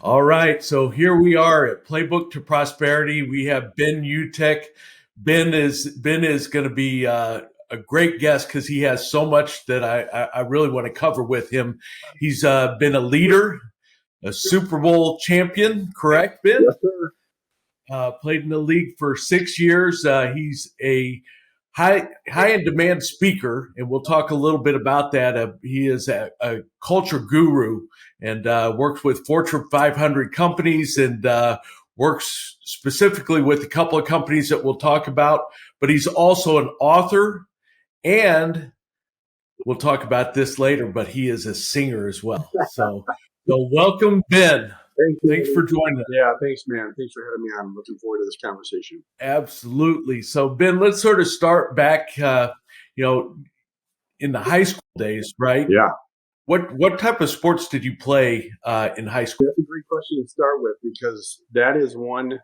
All right, so here we are at Playbook to Prosperity. We have Ben Utecht. Ben is going to be a great guest because he has so much that I really want to cover with him. He's been a leader, a Super Bowl champion, correct, Ben? Yes, sir. Played in the league for 6 years. He's a high in demand speaker, and we'll talk a little bit about that. He is a culture guru and works with Fortune 500 companies and works specifically with a couple of companies that we'll talk about. But he's also an author, and we'll talk about this later, but he is a singer as well. So welcome, Ben. Thanks for joining us. Yeah, thanks, man. Thanks for having me on. I'm looking forward to this conversation. Absolutely. So, Ben, let's sort of start back, in the high school days, right? Yeah. What type of sports did you play in high school? That's a great question to start with because that is one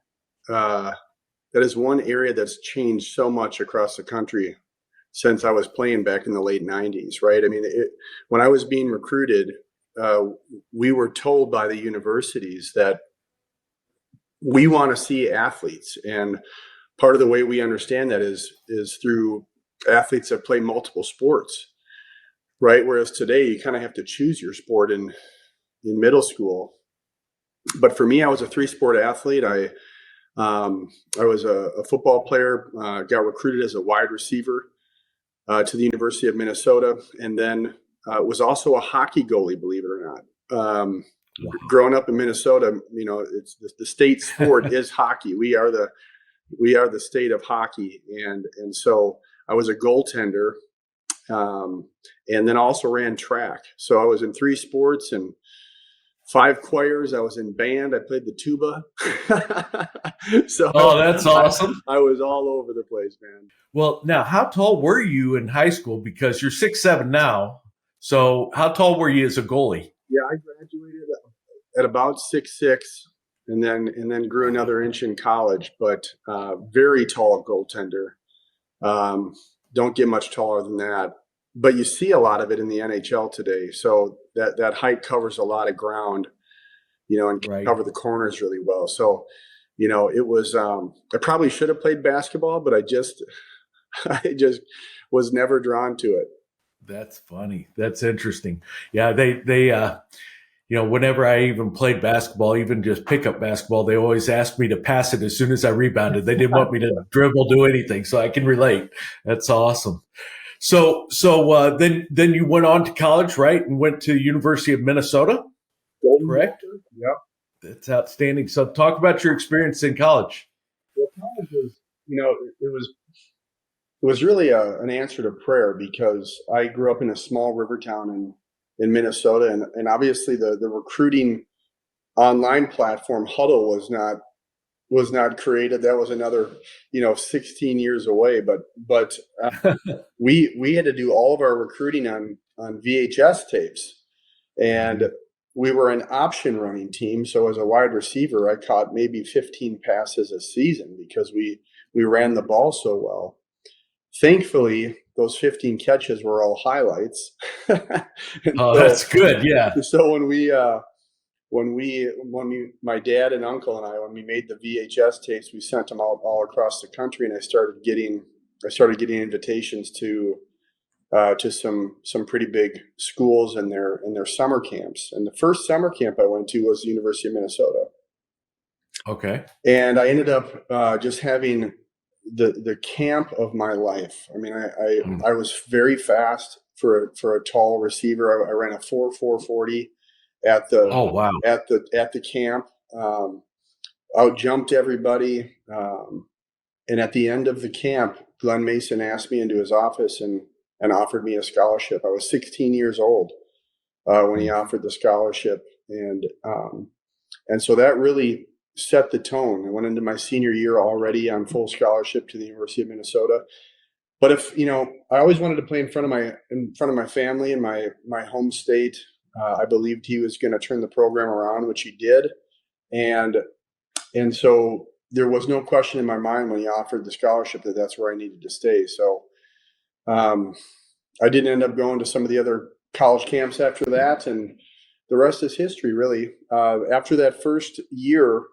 area that's changed so much across the country since I was playing back in the late 90s, right? I mean, when I was being recruited, we were told by the universities that we want to see athletes, and part of the way we understand that is through athletes that play multiple sports, right? Whereas today you kind of have to choose your sport in middle school. But for me, I was a 3-sport athlete. I was a football player, got recruited as a wide receiver to the University of Minnesota, and then was also a hockey goalie, believe it or not. Growing up in Minnesota, it's the state sport is hockey. We are the state of hockey, and so I was a goaltender, and then also ran track. So I was in 3 sports and 5 choirs. I was in band. I played the tuba. That's awesome. I was all over the place, man. Well, now, how tall were you in high school? Because you're 6'7" now. So how tall were you as a goalie? Yeah, I graduated at about 6'6", and then grew another inch in college. But very tall goaltender. Don't get much taller than that. But you see a lot of it in the NHL today. So that height covers a lot of ground, and can cover the corners really well. So, it was. I probably should have played basketball, but I just was never drawn to it. That's funny. That's interesting. Yeah, they whenever I even played basketball, even just pickup basketball, they always asked me to pass it as soon as I rebounded. They didn't want me to dribble, do anything. So I can relate. That's awesome. So then you went on to college, right? And went to University of Minnesota, correct? Yeah. That's outstanding. So talk about your experience in college. Well, college was, it was really an answer to prayer because I grew up in a small river town in Minnesota, and obviously the recruiting online platform Huddle was not created. That was another 16 years away. But we had to do all of our recruiting on VHS tapes, and we were an option running team. So as a wide receiver, I caught maybe 15 passes a season because we ran the ball so well. Thankfully, those 15 catches were all highlights. That's good. Yeah. So when my dad and uncle and I, when we made the VHS tapes, we sent them out all across the country, and I started getting invitations to some pretty big schools and their summer camps. And the first summer camp I went to was the University of Minnesota. Okay. And I ended up just having the camp of my life. I mean, I was very fast for a tall receiver. I ran a 4.40 at the camp. Out jumped everybody. And at the end of the camp, Glenn Mason asked me into his office and offered me a scholarship. I was 16 years old when he offered the scholarship, and so that really set the tone. I went into my senior year already on full scholarship to the University of Minnesota. But I always wanted to play in front of my family in my home state. I believed he was going to turn the program around, which he did, and so there was no question in my mind when he offered the scholarship that that's where I needed to stay. So I didn't end up going to some of the other college camps after that, and the rest is history, really. After that first year,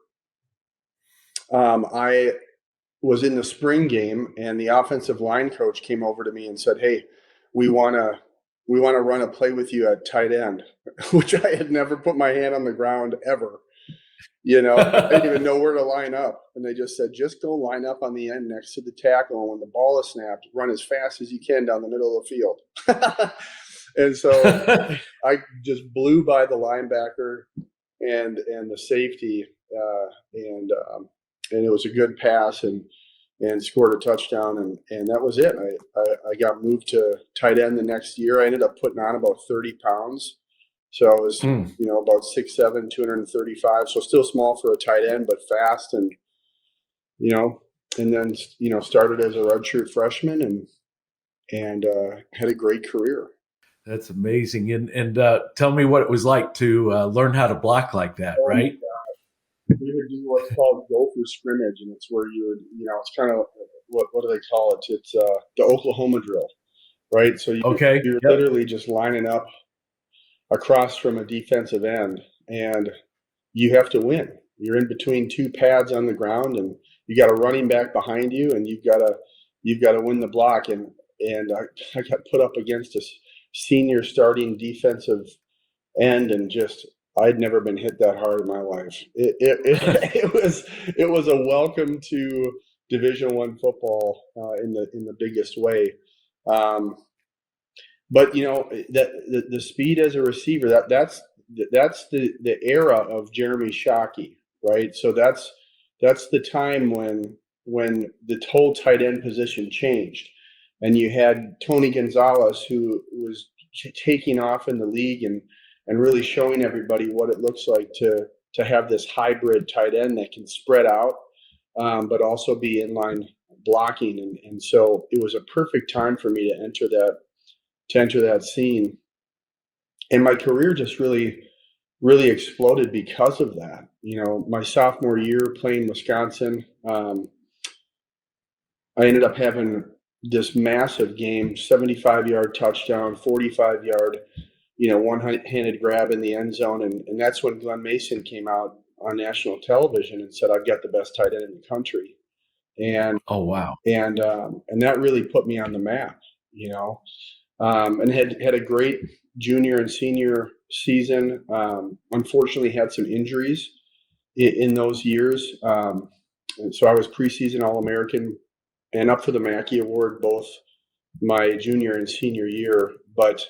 I was in the spring game, and the offensive line coach came over to me and said, "Hey, we want to run a play with you at tight end," which I had never put my hand on the ground ever. I didn't even know where to line up. And they just said, just go line up on the end next to the tackle. And when the ball is snapped, run as fast as you can down the middle of the field. And so I just blew by the linebacker and the safety, and it was a good pass, and scored a touchdown, and that was it. I got moved to tight end the next year. I ended up putting on about 30 pounds. So I was, about 6'7", 235. So still small for a tight end, but fast, and then started as a redshirt freshman, and had a great career. That's amazing. And tell me what it was like to learn how to block like that, right? We would do what's called gopher scrimmage, and it's where you would, it's kind of, what do they call it? It's the Oklahoma drill, right? So you're literally just lining up across from a defensive end, and you have to win. You're in between two pads on the ground, and you got a running back behind you, and you've got to win the block. And I got put up against a senior starting defensive end, and just I'd never been hit that hard in my life. It was a welcome to Division I football in the biggest way. But that the speed as a receiver, that's the era of Jeremy Shockey, right? So that's the time when the whole tight end position changed, and you had Tony Gonzalez, who was taking off in the league and really showing everybody what it looks like to have this hybrid tight end that can spread out, but also be inline blocking, and so it was a perfect time for me to enter that scene, and my career just really exploded because of that. My sophomore year playing Wisconsin, I ended up having this massive game, 75-yard touchdown, 45-yard, one-handed grab in the end zone, and that's when Glenn Mason came out on national television and said, "I've got the best tight end in the country," and oh wow, and that really put me on the map, and had a great junior and senior season. Unfortunately, had some injuries in those years. And so I was preseason All-American and up for the Mackey Award both my junior and senior year, but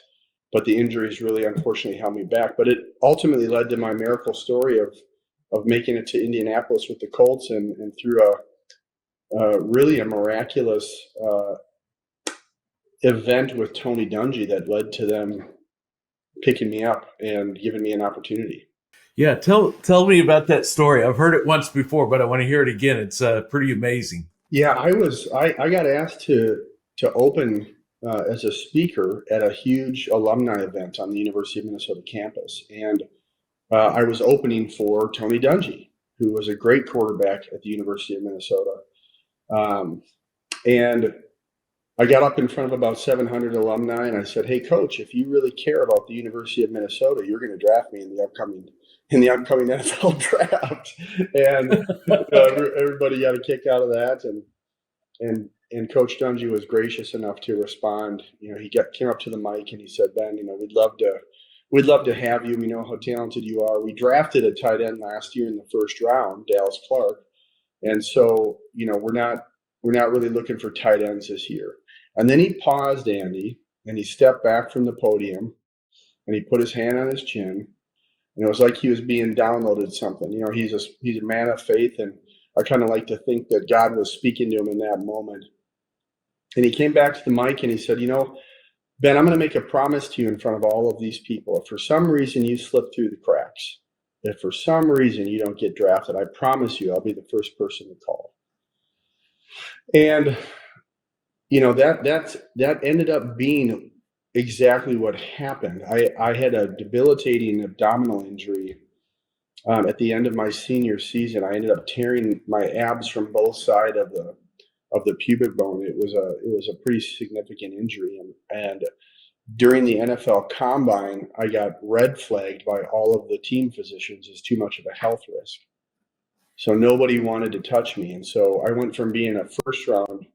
the injuries really unfortunately held me back. But it ultimately led to my miracle story of making it to Indianapolis with the Colts, and through really a miraculous event with Tony Dungy that led to them picking me up and giving me an opportunity. Yeah, tell me about that story. I've heard it once before, but I want to hear it again. It's pretty amazing. Yeah, I got asked to open as a speaker at a huge alumni event on the University of Minnesota campus, and I was opening for Tony Dungy, who was a great quarterback at the University of Minnesota, and I got up in front of about 700 alumni, and I said, "Hey, Coach, if you really care about the University of Minnesota, you're going to draft me in the upcoming NFL draft." And everybody got a kick out of that, and Coach Dungy was gracious enough to respond. He came up to the mic and he said, "Ben, we'd love to have you. We know how talented you are. We drafted a tight end last year in the first round, Dallas Clark, and so we're not really looking for tight ends this year." And then he paused, Andy, and he stepped back from the podium, and he put his hand on his chin, and it was like he was being downloaded something. He's a man of faith, and I kind of like to think that God was speaking to him in that moment. And he came back to the mic and he said, "Ben, I'm going to make a promise to you in front of all of these people. If for some reason you slip through the cracks, if for some reason you don't get drafted, I promise you I'll be the first person to call." And that ended up being exactly what happened. I had a debilitating abdominal injury at the end of my senior season. I ended up tearing my abs from both sides of the pubic bone. It was a pretty significant injury, and during the NFL Combine, I got red flagged by all of the team physicians as too much of a health risk. So nobody wanted to touch me. And so I went from being a first round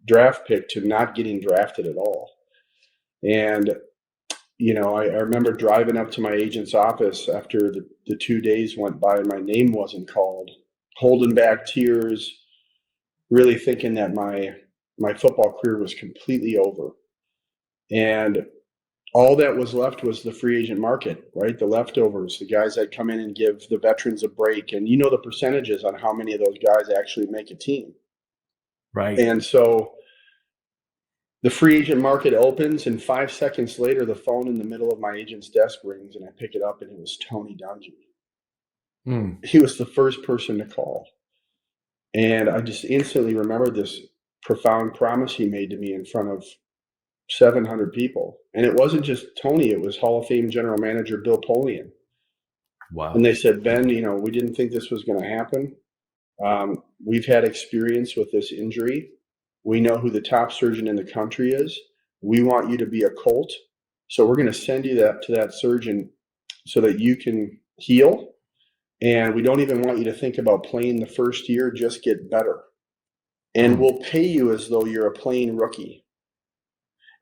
draft pick to not getting drafted at all. And, I remember driving up to my agent's office after the 2 days went by and my name wasn't called, holding back tears, really thinking that my football career was completely over. And all that was left was the free agent market, right? The leftovers, the guys that come in and give the veterans a break. And the percentages on how many of those guys actually make a team. Right. And so the free agent market opens, and 5 seconds later, the phone in the middle of my agent's desk rings, and I pick it up, and it was Tony Dungy. He was the first person to call. And I just instantly remember this profound promise he made to me in front of 700 people. And it wasn't just Tony, it was Hall of Fame general manager Bill Polian. Wow. And they said, Ben, we didn't think this was going to happen. We've had experience with this injury. We know who the top surgeon in the country is. We want you to be a Colt. So we're going to send you to that surgeon so that you can heal. And we don't even want you to think about playing the first year, just get better. And we'll pay you as though you're a playing rookie.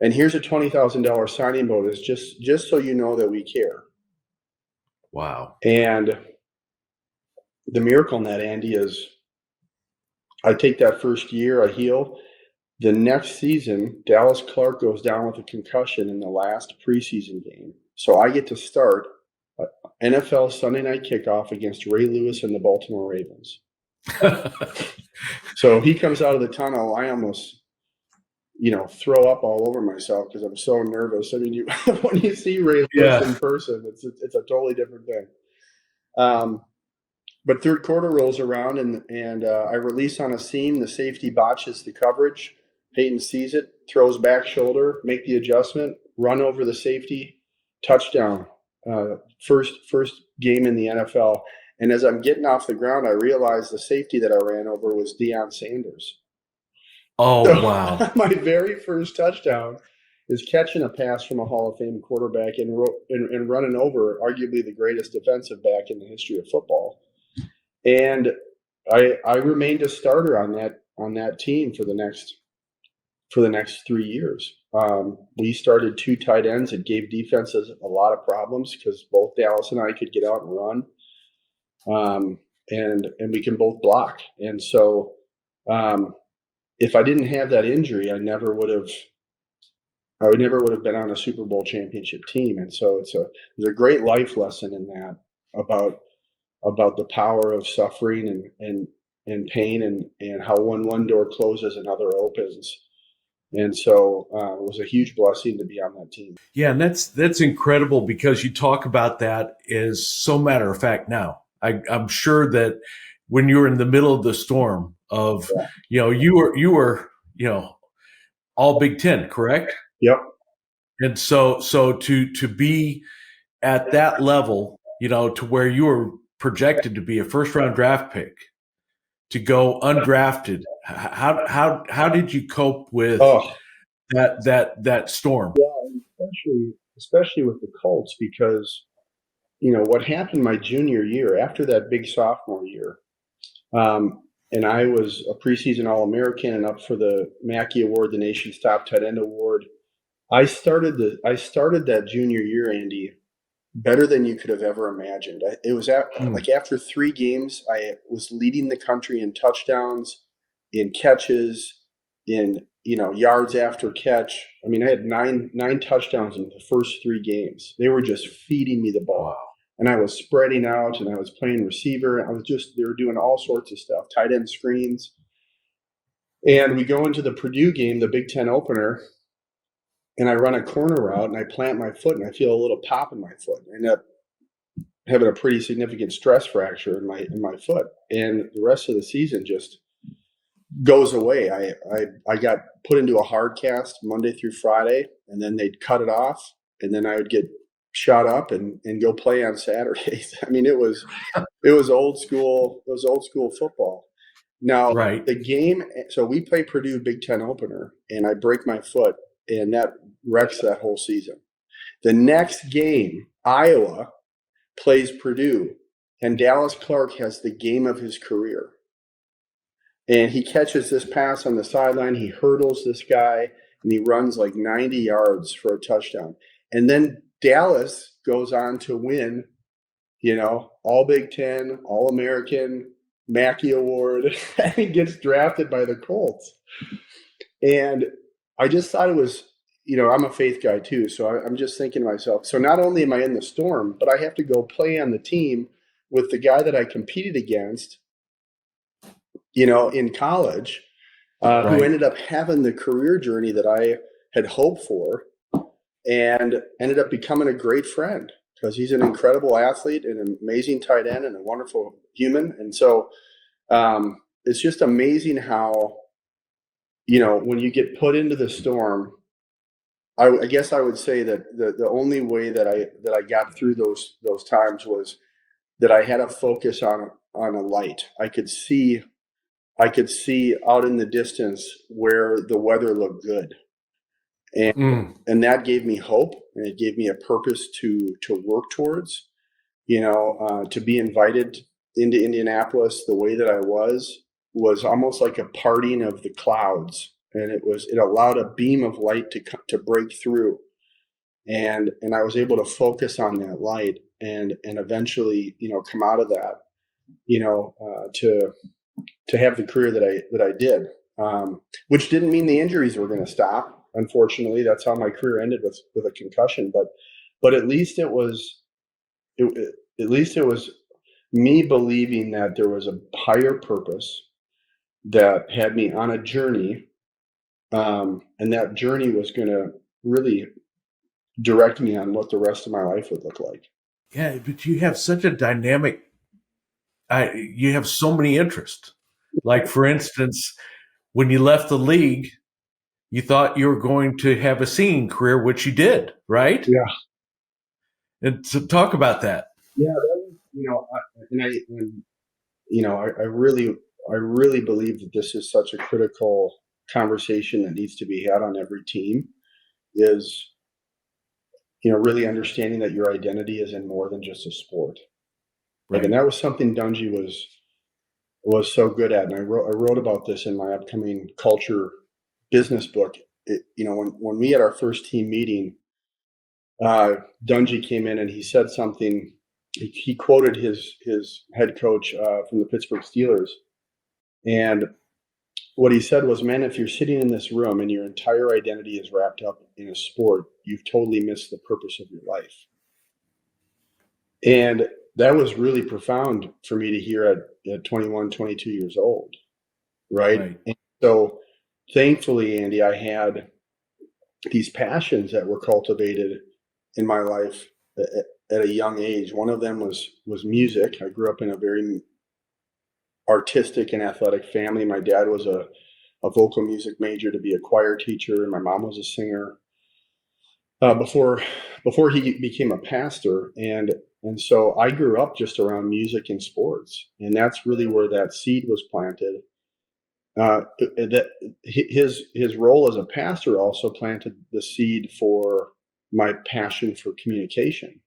And here's a $20,000 signing bonus, just so you know that we care. Wow. And the miracle in that, Andy, is I take that first year, I heal. The next season, Dallas Clark goes down with a concussion in the last preseason game. So I get to start NFL Sunday night kickoff against Ray Lewis and the Baltimore Ravens. So he comes out of the tunnel. I almost, throw up all over myself because I'm so nervous. I mean, when you see Ray Lewis in person, it's a totally different thing. But third quarter rolls around, and I release on a seam. The safety botches the coverage. Peyton sees it, throws back shoulder, make the adjustment, run over the safety, touchdown. First game in the NFL. And as I'm getting off the ground, I realized the safety that I ran over was Deion Sanders. Oh, so, wow. My very first touchdown is catching a pass from a Hall of Fame quarterback and running over arguably the greatest defensive back in the history of football. And I remained a starter on that team for the next 3 years. We started 2 tight ends. It gave defenses a lot of problems because both Dallas and I could get out and run, and we can both block. And so, if I didn't have that injury, I would never would have been on a Super Bowl championship team. And so there's a great life lesson in that about the power of suffering and pain and how when one door closes, another opens. And so it was a huge blessing to be on that team. Yeah, and that's incredible because you talk about that as so matter of fact now. I'm sure that when you were in the middle of the storm of, you were all Big Ten, correct? Yep. And so to be at that level, to where you were projected to be a first round draft pick, to go undrafted, how did you cope with that storm? Yeah, especially with the Colts, because what happened my junior year after that big sophomore year, and I was a preseason All-American and up for the Mackey Award, the nation's top tight end award. I started that junior year, Andy, better than you could have ever imagined. It was after 3 games, I was leading the country in touchdowns, in catches, in yards after catch. I mean, I had nine touchdowns in the first 3 games. They were just feeding me the ball. And I was spreading out, and I was playing receiver. They were doing all sorts of stuff, tight end screens. And we go into the Purdue game, the Big Ten opener, and I run a corner route, and I plant my foot, and I feel a little pop in my foot. I end up having a pretty significant stress fracture in my foot, and the rest of the season just goes away. I got put into a hard cast Monday through Friday, and then they'd cut it off, and then I would get shot up and go play on Saturdays. I mean, it was old school. It was old school football. Now, The game. So we play Purdue Big Ten opener, and I break my foot. and that wrecks that whole season. The next game, Iowa plays Purdue, and Dallas Clark has the game of his career. And he catches this pass on the sideline. He hurdles this guy, and he runs like 90 yards for a touchdown. And then Dallas goes on to win, All Big Ten, All American, Mackey Award, and he gets drafted by the Colts. And I just thought it was, I'm a faith guy too. So I'm just thinking to myself, so not only am I in the storm, but I have to go play on the team with the guy that I competed against, in college, who ended up having the career journey that I had hoped for, and ended up becoming a great friend because he's an incredible athlete and an amazing tight end and a wonderful human. And so it's just amazing how, when you get put into the storm, I guess I would say that the only way that I got through those times was that I had a focus on a light. I could see out in the distance where the weather looked good. And that gave me hope, and it gave me a purpose to work towards, to be invited into Indianapolis the way that I was almost like a parting of the clouds. And it allowed a beam of light to break through. And I was able to focus on that light and eventually, come out of that, to have the career that I did, which didn't mean the injuries were going to stop. Unfortunately, that's how my career ended with a concussion. But at least it was me believing that there was a higher purpose that had me on a journey, and that journey was going to really direct me on what the rest of my life would look like. Yeah, but you have such a dynamic. You have so many interests. Like, for instance, when you left the league, you thought you were going to have a singing career, which you did, right? Yeah. And so talk about that. Yeah, that was, I really believe that this is such a critical conversation that needs to be had on every team is, really understanding that your identity is in more than just a sport. Right. And that was something Dungy was so good at. And I wrote about this in my upcoming culture business book. When we had our first team meeting, Dungy came in and he said something. He quoted his head coach from the Pittsburgh Steelers, and what he said was, "Man, if you're sitting in this room and your entire identity is wrapped up in a sport, you've totally missed the purpose of your life." And that was really profound for me to hear at 21, 22 years old, right? And so thankfully, Andy, I had these passions that were cultivated in my life at a young age. One of them was music. I grew up in a very artistic and athletic family. My dad was a vocal music major to be a choir teacher, and my mom was a singer before he became a pastor. And so I grew up just around music and sports, and that's really where that seed was planted. That his role as a pastor also planted the seed for my passion for communication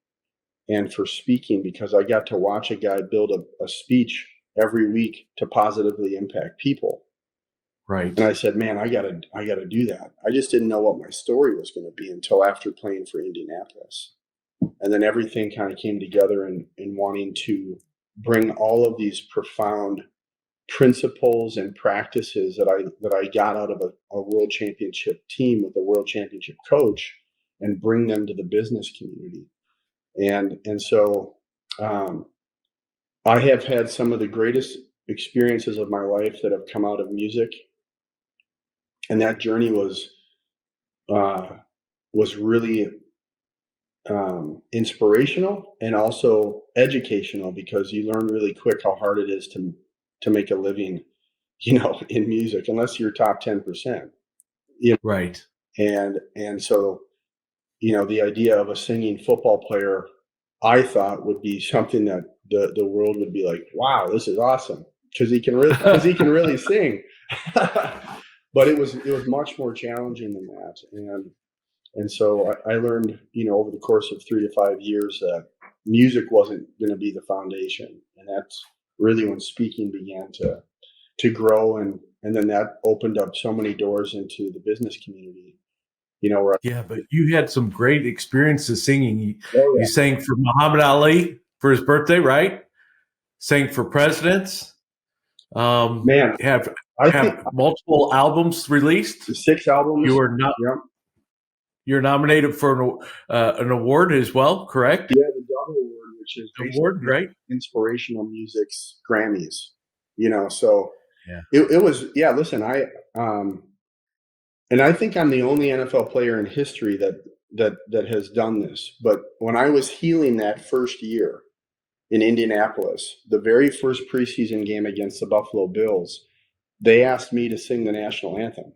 and for speaking, because I got to watch a guy build a speech every week to positively impact people. Right. And I said, man, I gotta do that. I just didn't know what my story was going to be until after playing for Indianapolis. And then everything kind of came together in wanting to bring all of these profound principles and practices that I got out of a world championship team with a world championship coach and bring them to the business community. And so I have had some of the greatest experiences of my life that have come out of music. And that journey was really inspirational and also educational, because you learn really quick how hard it is to make a living, in music, unless you're top 10%. Right. And so, the idea of a singing football player, I thought would be something that the world would be like, wow, this is awesome, because he can really sing. but it was much more challenging than that. And so I learned, over the course of 3 to 5 years that music wasn't going to be the foundation. And that's really when speaking began to grow. And then that opened up so many doors into the business community, Yeah, but you had some great experiences singing. You sang for Muhammad Ali for his birthday, right? Sang for presidents. Man, Have I think multiple albums released. 6 albums. You are not. Yeah. You're nominated for an award as well, correct? Yeah, the Double Award, which is Award, right? Inspirational Music's Grammys. So yeah, it was. Yeah, listen, and I think I'm the only NFL player in history that has done this. But when I was healing that first year in Indianapolis, the very first preseason game against the Buffalo Bills, they asked me to sing the national anthem.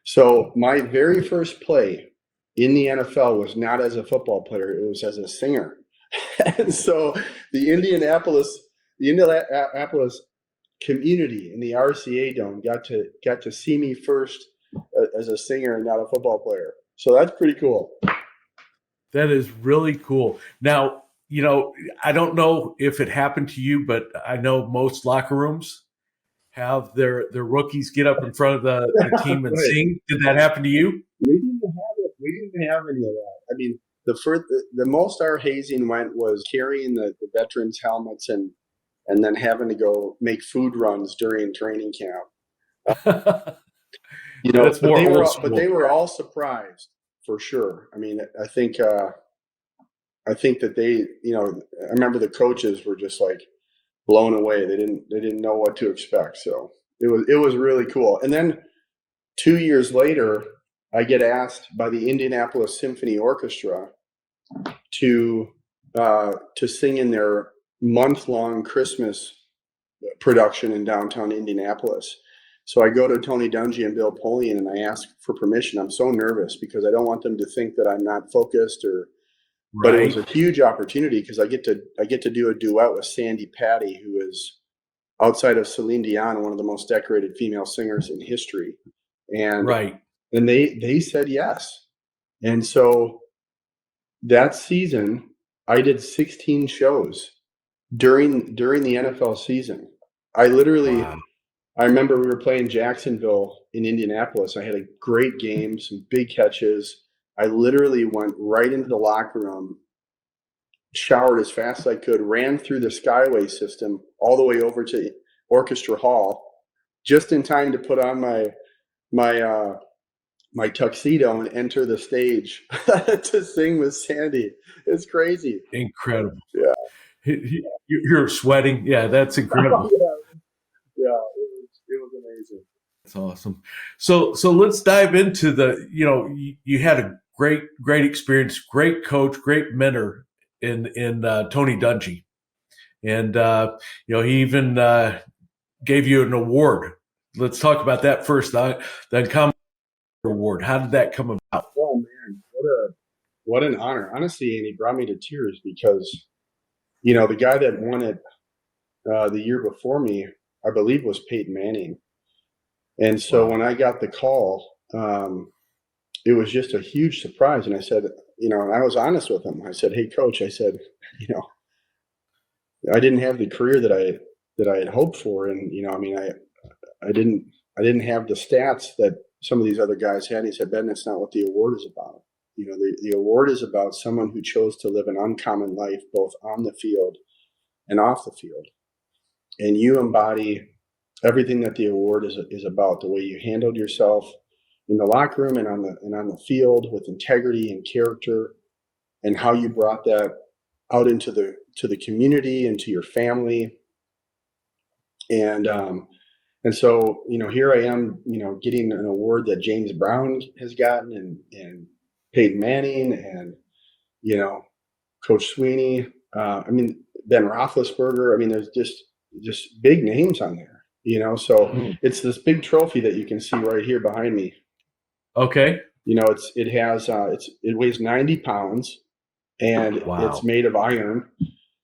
So my very first play in the NFL was not as a football player; it was as a singer. And so the Indianapolis community in the RCA Dome got to see me first as a singer and not a football player. So that's pretty cool. That is really cool. Now, I don't know if it happened to you, but I know most locker rooms have their rookies get up in front of the team and sing. Did that happen to you? We didn't have any of that. I mean, the most our hazing went was carrying the veterans' helmets and then having to go make food runs during training camp. That's more but they were all surprised for sure. I mean, I think that they, I remember the coaches were just like blown away. They didn't know what to expect. So it was really cool. And then 2 years later, I get asked by the Indianapolis Symphony Orchestra to sing in their month-long Christmas production in downtown Indianapolis. So I go to Tony Dungy and Bill Polian and I ask for permission. I'm so nervous because I don't want them to think that I'm not focused but it was a huge opportunity because I get to do a duet with Sandy Patty, who is outside of Celine Dion, one of the most decorated female singers in history. And and they said yes. And so that season I did 16 shows during the NFL season. I literally I remember we were playing Jacksonville in Indianapolis. I had a great game, some big catches. I literally went right into the locker room, showered as fast as I could, ran through the Skyway system all the way over to Orchestra Hall, just in time to put on my tuxedo and enter the stage to sing with Sandy. It's crazy. Incredible. Yeah. You're sweating. Yeah, that's incredible. Yeah, it was amazing. That's awesome. So let's dive into you had a great experience, great coach, great mentor in Tony Dungy. And, he even gave you an award. Let's talk about that first. Then come award. How did that come about? Oh man, what an honor. Honestly, Andy, brought me to tears because, the guy that won it the year before me, I believe, was Peyton Manning. And so when I got the call, it was just a huge surprise. And I said, and I was honest with him. I said, "Hey, coach," I said, I didn't have the career that I had hoped for. And, I didn't have the stats that some of these other guys had. He said, "Ben, that's not what the award is about. The award is about someone who chose to live an uncommon life, both on the field and off the field. And you embody everything that the award is about, the way you handled yourself in the locker room and on the field with integrity and character, and how you brought that out into the community and to your family." And so, here I am, getting an award that James Brown has gotten and Peyton Manning and, Coach Sweeney. Ben Roethlisberger. There's just big names on there, so it's this big trophy that you can see right here behind me. Okay. It weighs 90 pounds and It's made of iron,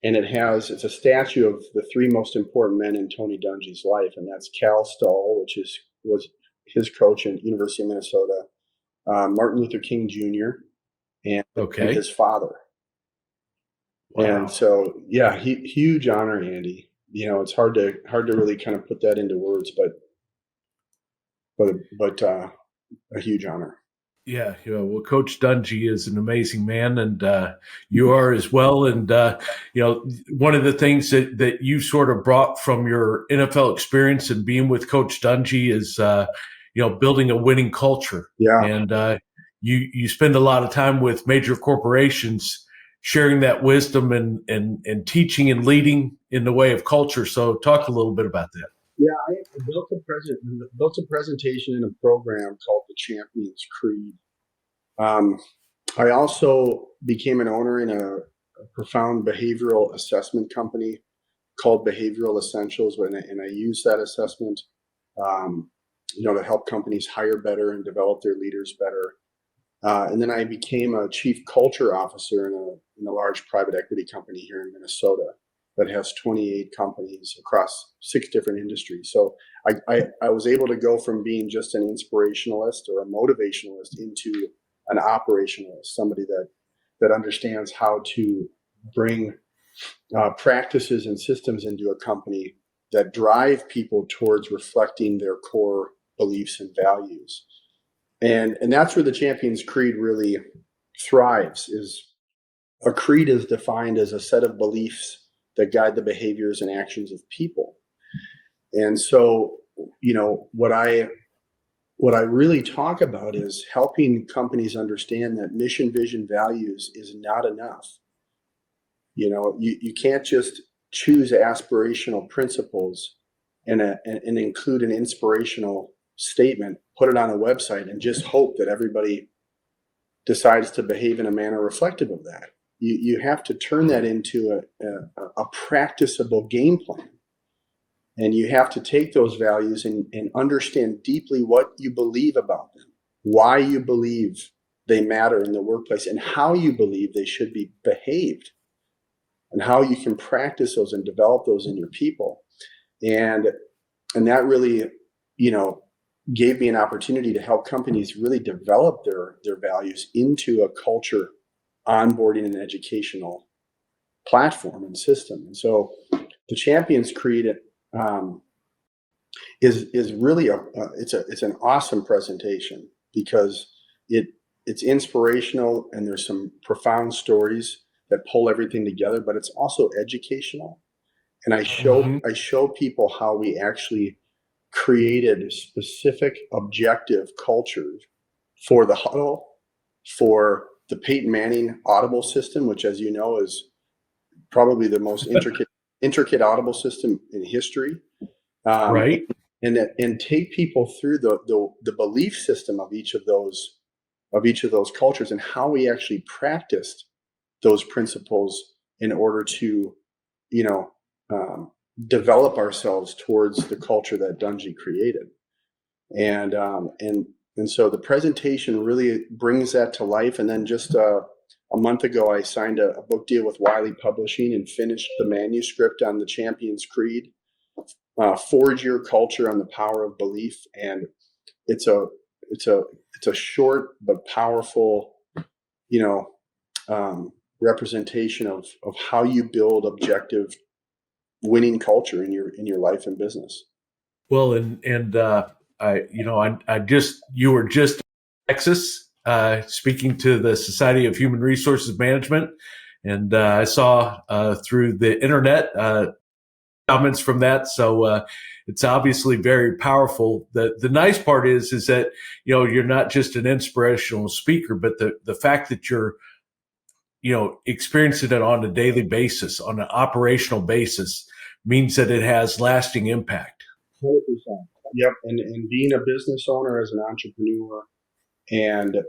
and it's a statue of the 3 most important men in Tony Dungy's life. And that's Cal Stoll, which is was his coach at University of Minnesota, Martin Luther King Jr. and his father. Wow. And so, yeah, huge honor, Andy. It's hard to really kind of put that into words, but a huge honor. Yeah, well, Coach Dungy is an amazing man, and you are as well. And one of the things that you sort of brought from your NFL experience and being with Coach Dungy is building a winning culture. Yeah, and you spend a lot of time with major corporations, sharing that wisdom and teaching and leading in the way of culture. So, talk a little bit about that. Yeah, I built a presentation in a program called the Champions Creed. I also became an owner in a profound behavioral assessment company called Behavioral Essentials, and I use that assessment, to help companies hire better and develop their leaders better. And then I became a chief culture officer in a large private equity company here in Minnesota that has 28 companies across 6 different industries. So I was able to go from being just an inspirationalist or a motivationalist into an operationalist, somebody that understands how to bring practices and systems into a company that drive people towards reflecting their core beliefs and values. And that's where the Champions Creed really thrives. Is a creed is defined as a set of beliefs that guide the behaviors and actions of people. And so, what I really talk about is helping companies understand that mission, vision, values is not enough. You can't just choose aspirational principles and include an inspirational statement, put it on a website, and just hope that everybody decides to behave in a manner reflective of that. You have to turn that into a practicable game plan. And you have to take those values and understand deeply what you believe about them, why you believe they matter in the workplace, and how you believe they should be behaved, and how you can practice those and develop those in your people. And that really, gave me an opportunity to help companies really develop their values into a culture, onboarding, and educational platform and system. And so the Champions Creed is really it's an awesome presentation because it's inspirational and there's some profound stories that pull everything together, but it's also educational. And I show people how we actually created specific objective cultures for the huddle, for the Peyton Manning audible system, which, as you know, is probably the most intricate audible system in history. Right. And take people through the belief system of each of those cultures and how we actually practiced those principles in order to, develop ourselves towards the culture that Dungy created. And so the presentation really brings that to life. And then just a month ago, I signed a book deal with Wiley Publishing and finished the manuscript on the Champions Creed, Forge Your Culture on the Power of Belief. And it's a short but powerful, representation of how you build objective winning culture in your life and business. Well, you were just in Texas speaking to the Society of Human Resources Management, and I saw through the internet comments from that. So it's obviously very powerful. The nice part is that you're not just an inspirational speaker, but the fact that you're experiencing it on a daily basis, on an operational basis, means that it has lasting impact. 100%. Yep. And being a business owner as an entrepreneur and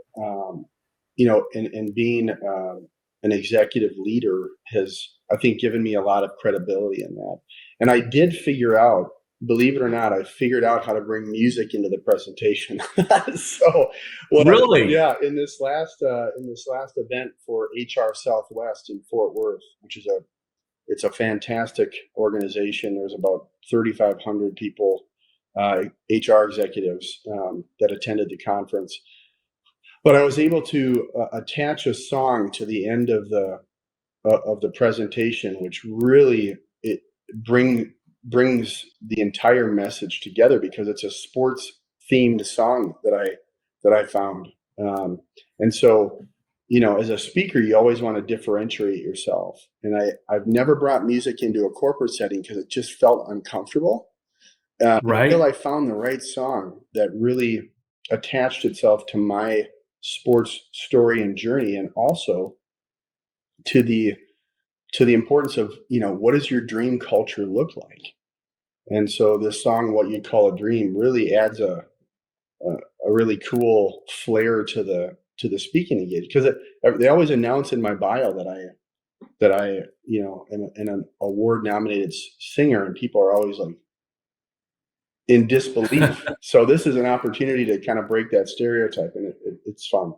being an executive leader has, I think, given me a lot of credibility in that. And I did figure out, believe it or not, I figured out how to bring music into the presentation. So, really, in this last event for HR Southwest in Fort Worth, which is it's a fantastic organization. There's about 3,500 people HR executives that attended the conference. But I was able to attach a song to the end of the presentation, which really brings the entire message together, because it's a sports themed song that I found. And so, as a speaker, you always want to differentiate yourself. And I've never brought music into a corporate setting because it just felt uncomfortable. Right. Until I found the right song that really attached itself to my sports story and journey, and also to the importance of, what does your dream culture look like? And so this song, What You Call a Dream, really adds a really cool flair to the speaking engagement, because they always announce in my bio that I am an award nominated singer, and people are always like in disbelief. So this is an opportunity to kind of break that stereotype, and it's fun.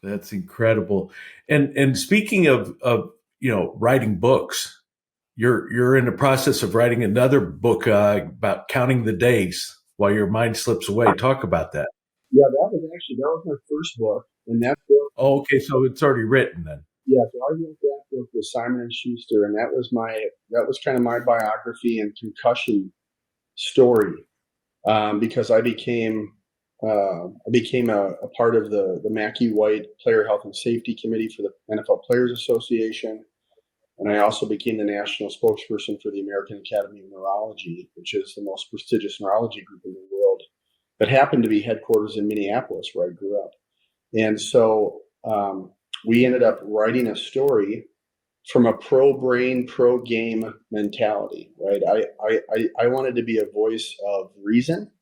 That's incredible. And speaking of writing books, you're in the process of writing another book about counting the days while your mind slips away. Talk about that. Yeah, that was my first book, and that book. Oh, okay, so it's already written then. Yeah, so I wrote that book with Simon and Schuster, and that was kind of my biography and concussion story, because I became a part of the Mackey White Player Health and Safety Committee for the NFL Players Association. And I also became the national spokesperson for the American Academy of Neurology, which is the most prestigious neurology group in the world, that happened to be headquarters in Minneapolis, where I grew up. And so we ended up writing a story from a pro-brain, pro-game mentality, right? I wanted to be a voice of reason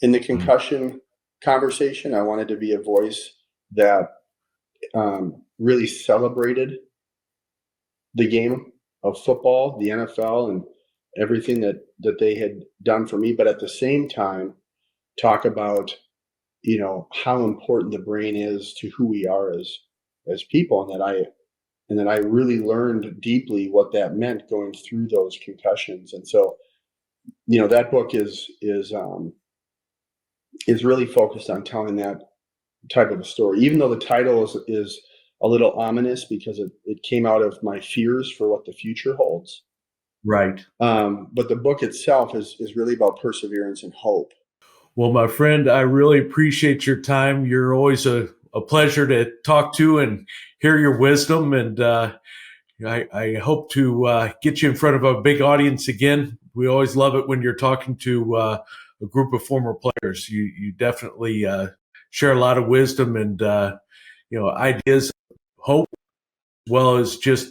in the concussion conversation. I wanted to be a voice that really celebrated the game of football, the NFL, and everything that they had done for me, but at the same time talk about how important the brain is to who we are as people, and that I really learned deeply what that meant going through those concussions. And so that book is really focused on telling that type of a story, even though the title is a little ominous, because it came out of my fears for what the future holds. Right. But the book itself is really about perseverance and hope. Well, my friend, I really appreciate your time. You're always a pleasure to talk to and hear your wisdom. And I hope to get you in front of a big audience again. We always love it when you're talking to a group of former players. You definitely share a lot of wisdom and ideas, hope, as well as just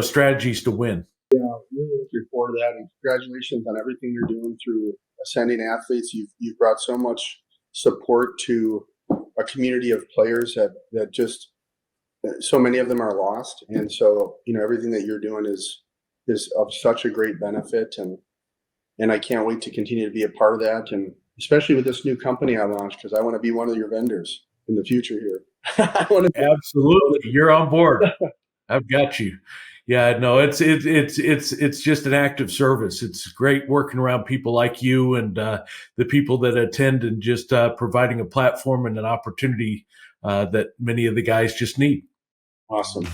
strategies to win. Yeah, really looking forward to that, and congratulations on everything you're doing through Ascending Athletes. You've brought so much support to a community of players that just so many of them are lost, and so everything that you're doing is of such a great benefit, and I can't wait to continue to be a part of that, and especially with this new company I launched, because I want to be one of your vendors in the future here. Absolutely, you're on board. I've got you. Yeah, no, it's just an act of service. It's great working around people like you and the people that attend, and just providing a platform and an opportunity that many of the guys just need. Awesome.